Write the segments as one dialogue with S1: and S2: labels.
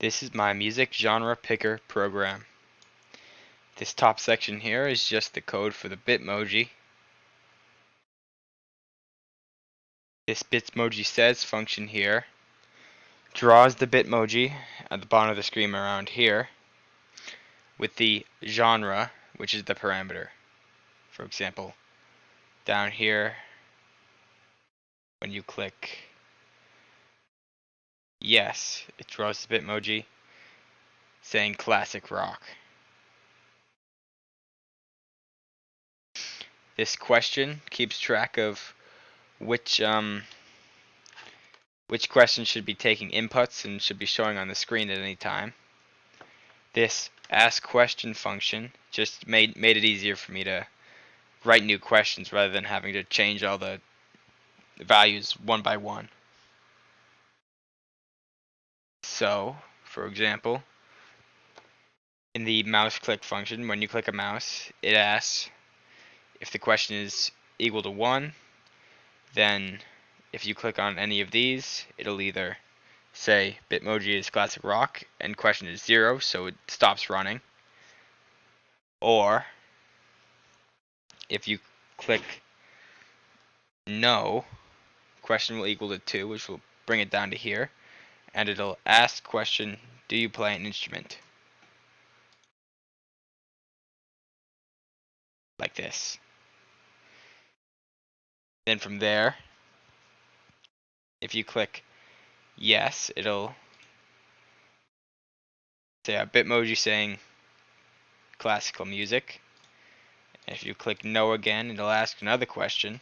S1: This is my music genre picker program. This top section here is just the code for the Bitmoji. This Bitmoji says function here draws the Bitmoji at the bottom of the screen around here with the genre, which is the parameter. For example, down here when you click yes, it draws the Bitmoji saying classic rock. This question keeps track of which question should be taking inputs and should be showing on the screen at any time. This ask question function just made it easier for me to write new questions rather than having to change all the values one by one. So, for example, in the mouse click function, when you click a mouse, it asks if the question is equal to 1, then if you click on any of these, it'll either say Bitmoji is classic rock and question is 0, so it stops running. Or if you click no, question will equal to 2, which will bring it down to here, and it'll ask question, do you play an instrument? Like this. Then from there, if you click yes, it'll say a Bitmoji saying classical music. And if you click no again, it'll ask another question.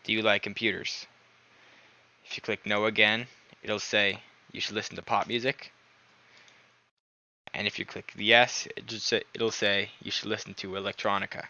S1: Do you like computers? If you click no again, it'll say you should listen to pop music. And if you click yes, it'll say you should listen to electronica.